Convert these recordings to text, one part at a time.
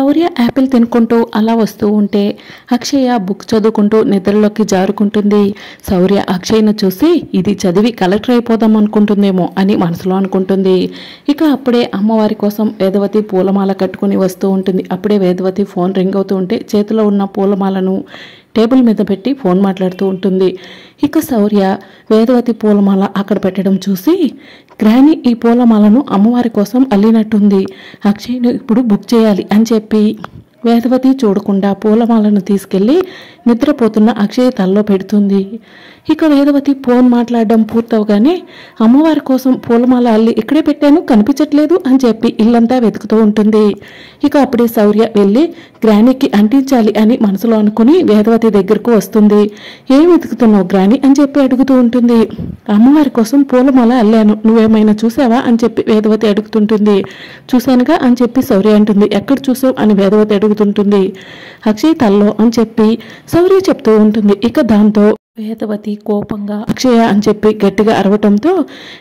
శౌర్య Apple తినుకుంటూ అలా వస్తూ ఉంటే అక్షయ బుక్ చదువుకుంటూ నిద్రలోకి జారుకుంటుంది. శౌర్య అక్షయ్ను చూసి ఇది చదివి కలెక్టర్ అయిపోదాం అనుకుంటుందేమో అని మనసులో అనుకుంటుంది. ఇక అప్పుడే అమ్మవారి కోసం వేదవతి పూలమాల కట్టుకుని వస్తూ ఉంటుంది. అప్పుడే వేదవతి ఫోన్ రింగ్ అవుతూ ఉంటే చేతిలో ఉన్న పూలమాలను టేబుల్ మీద పెట్టి ఫోన్ మాట్లాడుతూ ఉంటుంది. ఇక శౌర్య వేదవతి పూలమాల అక్కడ పెట్టడం చూసి గ్రాని ఈ పూలమాలను అమ్మవారి కోసం అల్లినట్టుంది, అక్షయ్ను ఇప్పుడు బుక్ చేయాలి అని చెప్పి వేదవతి చూడకుండా పూలమాలను తీసుకెళ్లి నిద్రపోతున్న అక్షయ్ తల్లో పెడుతుంది. ఇక వేదవతి ఫోన్ మాట్లాడడం పూర్తవగానే అమ్మవారి కోసం పూలమాల అల్లి ఇక్కడే పెట్టాను కనిపించట్లేదు అని చెప్పి ఇల్లంతా వెతుకుతూ ఉంటుంది. ఇక అప్పుడే శౌర్య వెళ్ళి గ్రానీకి అంటించాలి అని మనసులో అనుకుని వేదవతి దగ్గరకు వస్తుంది. ఏం వెతుకుతున్నావు గ్రాని అని చెప్పి అడుగుతూ ఉంటుంది. అమ్మవారి కోసం పూలమాల అల్లాను, నువ్వేమైనా చూసావా అని చెప్పి వేదవతి అడుగుతుంటుంది. చూశానుగా అని చెప్పి శౌర్య అంటుంది. ఎక్కడ చూసావు అని వేదవతి అడుగుతుంటుంది. అక్షయ్ తల్లో అని చెప్పి శౌర్య చెప్తూ ఉంటుంది. ఇక దాంతో వేదవతి కోపంగా అక్షయ అని చెప్పి గట్టిగా అరవటంతో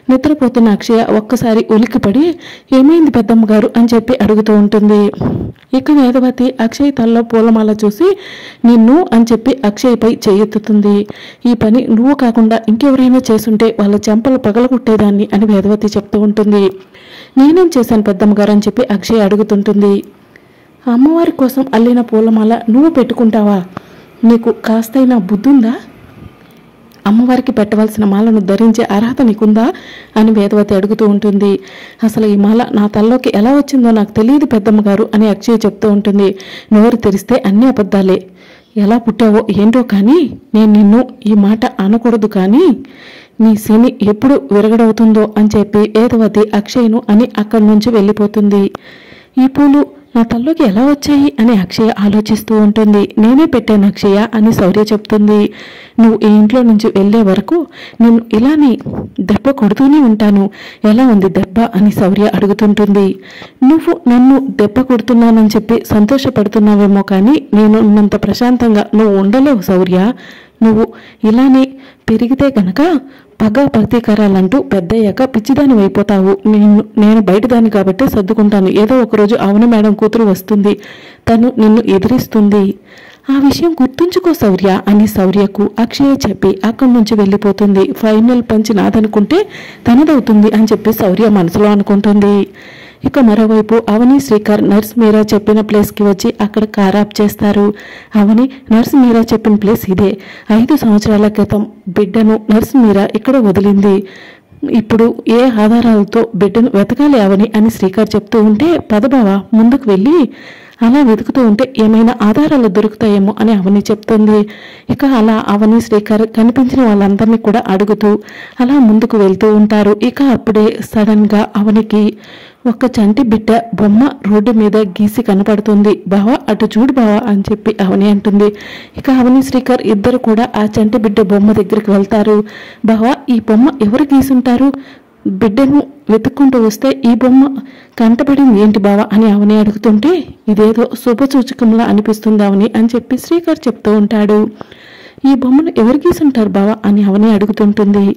నిద్రపోతున్న అక్షయ ఒక్కసారి ఉలిక్కిపడి ఏమైంది పెద్దమ్మ గారు అని చెప్పి అడుగుతూ ఉంటుంది. ఇక వేదవతి అక్షయ్ తల్లో పూలమాల చూసి నిన్ను అని చెప్పి అక్షయ్పై చేయెత్తుతుంది. ఈ పని నువ్వు కాకుండా ఇంకెవరైనా చేసుంటే వాళ్ళ చెంపలు పగలగొట్టేదాన్ని అని వేదవతి చెప్తూ ఉంటుంది. నేనేం చేశాను పెద్దమ్మ గారు అని చెప్పి అక్షయ్ అడుగుతుంటుంది. అమ్మవారి కోసం అల్లిన పూలమాల నువ్వు పెట్టుకుంటావా? నీకు కాస్తైనా బుద్ధుందా? అమ్మవారికి పెట్టవలసిన మాలను ధరించే అర్హత నీకుందా అని వేదవతి అడుగుతూ ఉంటుంది. అసలు ఈ మాల నా తల్లోకి ఎలా వచ్చిందో నాకు తెలియదు పెద్దమ్మ గారు అని అక్షయ్ చెప్తూ ఉంటుంది. నోరు తెరిస్తే అన్ని అబద్ధాలే, ఎలా పుట్టావో ఏంటో కానీ నేను నిన్ను ఈ మాట అనకూడదు, కానీ నీ శని ఎప్పుడు విరగడవుతుందో అని చెప్పి వేదవతి అక్షయ్ను అని అక్కడి నుంచి వెళ్ళిపోతుంది. ఈ పూలు నా తల్లోకి ఎలా వచ్చాయి అని అక్షయ ఆలోచిస్తూ ఉంటుంది. నేనే పెట్టాను అక్షయ అని శౌర్య చెప్తుంది. నువ్వు ఈ ఇంట్లో నుంచి వెళ్లే వరకు నేను ఇలానే దెబ్బ కొడుతూనే ఉంటాను, ఎలా ఉంది దెబ్బ అని శౌర్య అడుగుతుంటుంది. నువ్వు నన్ను దెబ్బ కొడుతున్నానని చెప్పి సంతోషపడుతున్నావేమో కానీ నేను ఉన్నంత ప్రశాంతంగా నువ్వు ఉండలేవు శౌర్య. నువ్వు ఇలానే పెరిగితే కనుక పగ ప్రతీకారాలంటూ పెద్దయ్యాక పిచ్చిదాని అయిపోతావు. నేను బయటదాన్ని కాబట్టి సర్దుకుంటాను. ఏదో ఒకరోజు అవును మేడం కూతురు వస్తుంది, తను నిన్ను ఎదిరిస్తుంది, ఆ విషయం గుర్తుంచుకో శౌర్య అని శౌర్యకు అక్షయ చెప్పి అక్కడి నుంచి వెళ్ళిపోతుంది. ఫైనల్ పంచ్ నాదనుకుంటే తనదవుతుంది అని చెప్పి శౌర్య మనసులో అనుకుంటుంది. ఇక మరోవైపు అవని శ్రీకర్ నర్స్ మీరా చెప్పిన ప్లేస్కి వచ్చి అక్కడ కార్ ఆఫ్ చేస్తారు. అవని నర్స్ మీరా చెప్పిన ప్లేస్ ఇదే, 5 సంవత్సరాల క్రితం బిడ్డను నర్స్ మీరా ఇక్కడ వదిలింది, ఇప్పుడు ఏ ఆధారాలతో బిడ్డను వెతకాలి అవని అని శ్రీకర్ చెప్తూ ఉంటే పదబావ ముందుకు వెళ్ళి అలా వెతుకుతూ ఉంటే ఏమైనా ఆధారాలు దొరుకుతాయేమో అని అవని చెప్తుంది. ఇక అలా అవని శ్రీకర్ కనిపించిన వాళ్ళందరినీ కూడా అడుగుతూ అలా ముందుకు వెళ్తూ ఉంటారు. ఇక అప్పుడే సడన్ గా అవనికి ఒక చంటి బిడ్డ బొమ్మ రోడ్డు మీద గీసి కనపడుతుంది. బావా అటు చూడు బావా అని చెప్పి అవని అంటుంది. ఇక అవని శ్రీకర్ ఇద్దరు కూడా ఆ చంటి బిడ్డ బొమ్మ దగ్గరికి వెళ్తారు. బావా ఈ బొమ్మ ఎవరు గీసుంటారు? బిడ్డను వెతుక్కుంటూ వస్తే ఈ బొమ్మ కంటపడింది ఏంటి బావా అని అవని అడుగుతుంటే ఇదేదో శుభసూచకంలా అనిపిస్తుంది అవని అని చెప్పి శ్రీకర్ చెప్తూ ఉంటాడు. ఈ బొమ్మను ఎవరు గీసుంటారు బావా అని అవని అడుగుతుంటుంది.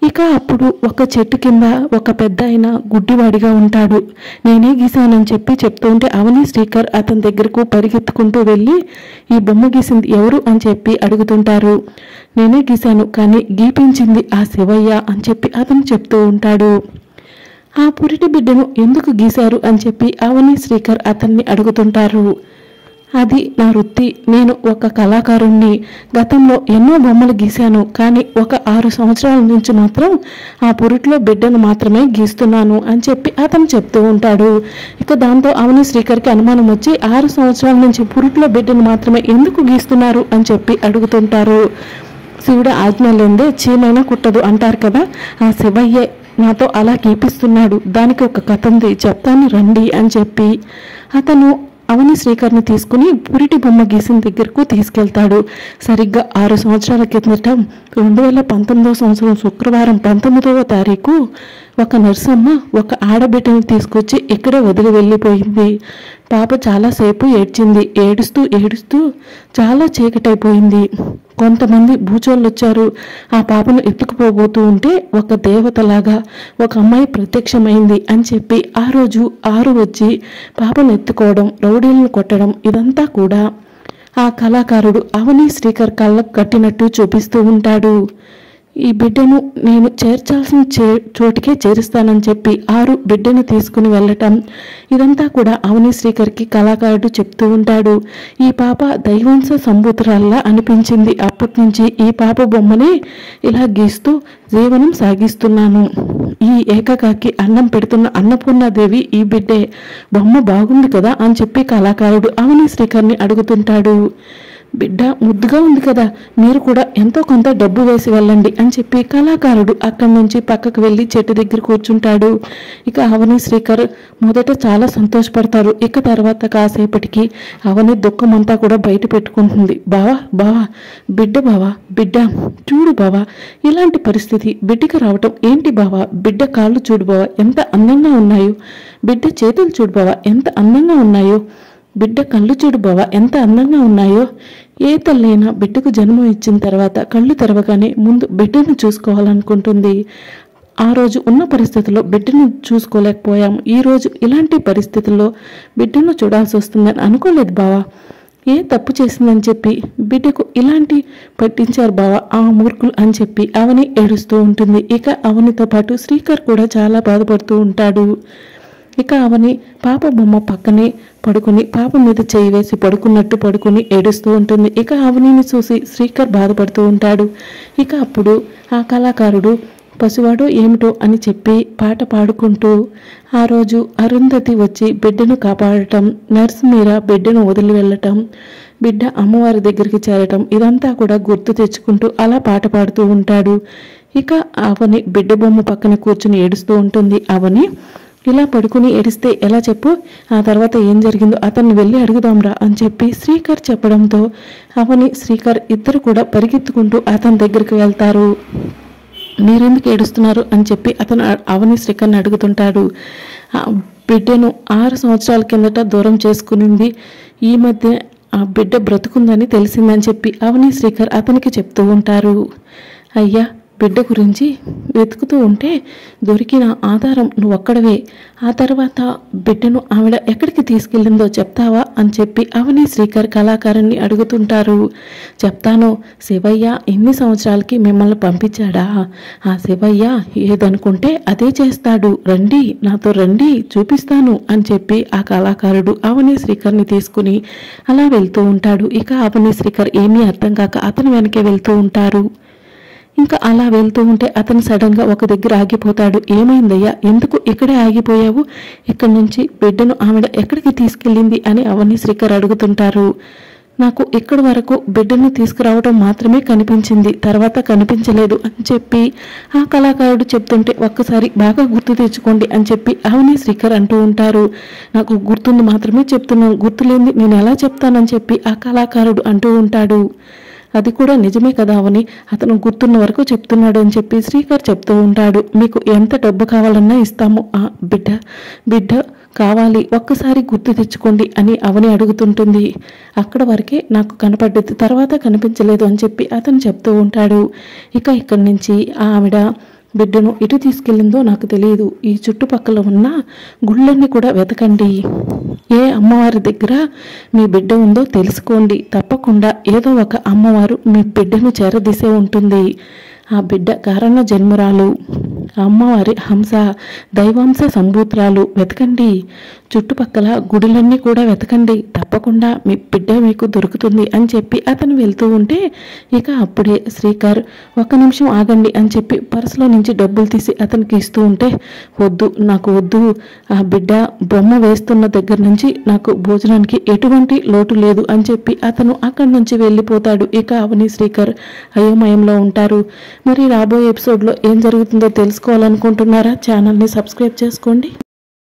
ఇక అప్పుడు ఒక చెట్టు కింద ఒక పెద్ద ఆయన గుడ్డివాడిగా ఉంటాడు, నేనే గీసానని చెప్పి చెప్తూ ఉంటే అవని శ్రీకర్ అతని దగ్గరకు పరిగెత్తుకుంటూ వెళ్ళి ఈ బొమ్మ గీసింది ఎవరు అని చెప్పి అడుగుతుంటారు. నేనే గీశాను, కానీ గీపించింది ఆ శివయ్య అని చెప్పి అతను చెప్తూ ఉంటాడు. ఆ పురిటి బిడ్డను ఎందుకు గీశారు అని చెప్పి అవని శ్రీకర్ అతన్ని అడుగుతుంటారు. అది నా వృత్తి, నేను ఒక కళాకారుణ్ణి, గతంలో ఎన్నో బొమ్మలు గీశాను, కానీ ఒక 6 సంవత్సరాల నుంచి మాత్రం ఆ పురిట్లో బిడ్డను మాత్రమే గీస్తున్నాను అని చెప్పి అతను చెప్తూ ఉంటాడు. ఇక దాంతో అవని శ్రీకర్కి అనుమానం వచ్చి 6 సంవత్సరాల నుంచి పురిట్లో బిడ్డను మాత్రమే ఎందుకు గీస్తున్నారు అని చెప్పి అడుగుతుంటారు. శివుడు ఆజ్ఞ లేదే చీమైనా కుట్టదు అంటారు కదా, ఆ శివయ్యే నాతో అలా గీపిస్తున్నాడు, దానికి ఒక కథ ఉంది చెప్తాను రండి అని చెప్పి అతను అవని శ్రీకర్ని తీసుకుని పురిటి బొమ్మ గీసిన దగ్గరకు తీసుకెళ్తాడు. సరిగ్గా 6 సంవత్సరాల కిందట 2019 సంవత్సరం శుక్రవారం 19వ తారీఖు ఒక నర్సమ్మ ఒక ఆడబిడ్డను తీసుకొచ్చి ఇక్కడే వదిలి వెళ్ళిపోయింది. పాప చాలాసేపు ఏడ్చింది. ఏడుస్తూ ఏడుస్తూ చాలా చీకటైపోయింది. కొంతమంది భూచోళ్ళు వచ్చారు. ఆ పాపను ఎత్తుకుపోబోతూ ఉంటే ఒక దేవతలాగా ఒక అమ్మాయి ప్రత్యక్షమైంది అని చెప్పి ఆ రోజు ఆరు వచ్చి పాపను ఎత్తుకోవడం, రౌడీలను కొట్టడం ఇదంతా కూడా ఆ కళాకారుడు అవని శ్రీకర్ కళ్ళకు కట్టినట్టు చూపిస్తూ ఉంటాడు. ఈ బిడ్డను నేను చేర్చాల్సిన చోటికే చేరుస్తానని చెప్పి ఆరు బిడ్డను తీసుకుని వెళ్ళటం ఇదంతా కూడా అవని శ్రీకర్కి కళాకారుడు చెప్తూ ఉంటాడు. ఈ పాప దైవాంశ సంభూతురాల్లా అనిపించింది. అప్పటి నుంచి ఈ పాప బొమ్మని ఇలా గీస్తూ జీవనం సాగిస్తున్నాను. ఈ ఏకకాకి అన్నం పెడుతున్న అన్నపూర్ణాదేవి ఈ బిడ్డే, బొమ్మ బాగుంది కదా అని చెప్పి కళాకారుడు అవని శ్రీకర్ని అడుగుతుంటాడు. బిడ్డ ముద్దుగా ఉంది కదా, మీరు కూడా ఎంతో కొంత డబ్బు వేసి వెళ్ళండి అని చెప్పి కళాకారుడు అక్కడి నుంచి పక్కకు వెళ్ళి చెట్టు దగ్గర కూర్చుంటాడు. ఇక అవని శ్రీకర్ మొదట చాలా సంతోషపడతారు. ఇక తర్వాత కాసేపటికి అవని దుఃఖం అంతా కూడా బయట పెట్టుకుంటుంది. బావా బావా బిడ్డ, బావా బిడ్డ చూడు బావా, ఇలాంటి పరిస్థితి బిడ్డకి రావటం ఏంటి బావా, బిడ్డ కాళ్ళు చూడు బావా ఎంత అందంగా ఉన్నాయో, బిడ్డ చేతులు చూడు బావా ఎంత అందంగా ఉన్నాయో, బిడ్డ కళ్ళు చూడు బావా ఎంత అందంగా ఉన్నాయో. ఏ తల్లైనా బిడ్డకు జన్మ ఇచ్చిన తర్వాత కళ్ళు తెరవగానే ముందు బిడ్డను చూసుకోవాలనుకుంటుంది. ఆ రోజు ఉన్న పరిస్థితుల్లో బిడ్డను చూసుకోలేకపోయాం. ఈ రోజు ఇలాంటి పరిస్థితుల్లో బిడ్డను చూడాల్సి వస్తుందని అనుకోలేదు బావా. ఏ తప్పు చేసిందని చెప్పి బిడ్డకు ఇలాంటి పట్టించారు బావా ఆ మూర్ఖులు అని చెప్పి అవని ఏడుస్తూ ఉంటుంది. ఇక అవనితో పాటు శ్రీకర్ కూడా చాలా బాధపడుతూ ఉంటాడు. ఇక అవని పాప బొమ్మ పక్కనే పడుకుని పాప మీద చేయి వేసి పడుకున్నట్టు పడుకుని ఏడుస్తూ ఉంటుంది. ఇక అవనిని చూసి శ్రీకర్ బాధపడుతూ ఉంటాడు. ఇక అప్పుడు ఆ కళాకారుడు పసివాడో ఏమిటో అని చెప్పి పాట పాడుకుంటూ ఆ రోజు అరుంధతి వచ్చి బిడ్డను కాపాడటం, నర్స్ మీరా బిడ్డను వదిలి వెళ్ళటం, బిడ్డ అమ్మవారి దగ్గరికి చేరటం ఇదంతా కూడా గుర్తు తెచ్చుకుంటూ అలా పాట పాడుతూ ఉంటాడు. ఇక అవని బిడ్డ బొమ్మ పక్కన కూర్చుని ఏడుస్తూ ఉంటుంది. అవని ఇలా పడుకుని ఏడిస్తే ఎలా చెప్పు, ఆ తర్వాత ఏం జరిగిందో అతన్ని వెళ్ళి అడుగుదాంరా అని చెప్పి శ్రీకర్ చెప్పడంతో అవని శ్రీకర్ ఇద్దరు కూడా పరిగెత్తుకుంటూ అతని దగ్గరికి వెళ్తారు. మీరెందుకు ఏడుస్తున్నారు అని చెప్పి అతను అవని శ్రీకర్ని అడుగుతుంటాడు. బిడ్డను 6 సంవత్సరాల కిందట దూరం చేసుకునింది, ఈ మధ్య ఆ బిడ్డ బ్రతుకుందని తెలిసిందని చెప్పి అవని శ్రీకర్ అతనికి చెప్తూ ఉంటారు. అయ్యా బిడ్డ గురించి వెతుకుతూ ఉంటే దొరికిన ఆధారం నువ్వు ఒక్కడవే, ఆ తర్వాత బిడ్డను ఆవిడ ఎక్కడికి తీసుకెళ్ళిందో చెప్తావా అని చెప్పి అవని శ్రీకర్ కళాకారుని అడుగుతుంటారు. చెప్తాను, శివయ్య ఎన్ని సంవత్సరాలకి మిమ్మల్ని పంపించాడా, ఆ శివయ్య ఏదనుకుంటే అదే చేస్తాడు, రండి నాతో రండి చూపిస్తాను అని చెప్పి ఆ కళాకారుడు అవని శ్రీకర్ని తీసుకుని అలా వెళ్తూ ఉంటాడు. ఇక అవని శ్రీకర్ ఏమీ అర్థం కాక అతని వెనకే వెళ్తూ ఉంటారు. ఇంకా అలా వెళ్తూ ఉంటే అతను సడన్గా ఒక దగ్గర ఆగిపోతాడు. ఏమైందయ్యా, ఎందుకు ఇక్కడే ఆగిపోయావు, ఇక్కడి నుంచి బిడ్డను ఆవిడ ఎక్కడికి తీసుకెళ్ళింది అని అవని శ్రీకర్ అడుగుతుంటారు. నాకు ఇక్కడి వరకు బిడ్డను తీసుకురావడం మాత్రమే కనిపించింది, తర్వాత కనిపించలేదు అని చెప్పి ఆ కళాకారుడు చెప్తుంటే ఒక్కసారి బాగా గుర్తు తెచ్చుకోండి అని చెప్పి అవని శ్రీకర్ అంటూ ఉంటారు. నాకు గుర్తుంది మాత్రమే చెప్తున్నాను, గుర్తులేంది నేను ఎలా చెప్తానని చెప్పి ఆ కళాకారుడు అంటూ ఉంటాడు. అది కూడా నిజమే కదా అవని, అతను గుర్తున్న వరకు చెప్తున్నాడు అని చెప్పి శ్రీకర్ చెప్తూ ఉంటాడు. మీకు ఎంత డబ్బు కావాలన్నా ఇస్తాము, ఆ బిడ్డ కావాలి, ఒక్కసారి గుర్తు తెచ్చుకోండి అని అవని అడుగుతుంటుంది. అక్కడ వరకే నాకు కనపడ్డది, తర్వాత కనిపించలేదు అని చెప్పి అతను చెప్తూ ఉంటాడు. ఇక ఇక్కడి నుంచి ఆవిడ బిడ్డను ఎటు తీసుకెళ్ళిందో నాకు తెలియదు, ఈ చుట్టుపక్కల ఉన్న గుళ్ళన్నీ కూడా వెతకండి, ఏ అమ్మవారి దగ్గర మీ బిడ్డ ఉందో తెలుసుకోండి, తప్పకుండా ఏదో ఒక అమ్మవారు మీ బిడ్డను చేరదీసే ఉంటుంది. ఆ బిడ్డ కారణ జన్మరాలు, అమ్మవారి హంస దైవాంశ సంభూతురాలు, వెతకండి, చుట్టుపక్కల గుడులన్నీ కూడా వెతకండి, తప్పకుండా మీ బిడ్డ మీకు దొరుకుతుంది అని చెప్పి అతను వెళ్తూ ఉంటే ఇక అప్పుడే శ్రీకర్ 1 నిమిషం ఆగండి అని చెప్పి పర్సులో నుంచి డబ్బులు తీసి అతనికి ఇస్తూ ఉంటే, వద్దు నాకు వద్దు, ఆ బిడ్డ బొమ్మ వేస్తున్న దగ్గర నుంచి నాకు భోజనానికి ఎటువంటి లోటు లేదు అని చెప్పి అతను అక్కడి నుంచి వెళ్ళిపోతాడు. ఇక అవని శ్రీకర్ అయోమయంలో ఉంటారు. మరి రాబోయే ఎపిసోడ్లో ఏం జరుగుతుందో తెలుసుకోవాలనుకుంటున్నారా? ఛానల్ని సబ్స్క్రైబ్ చేసుకోండి.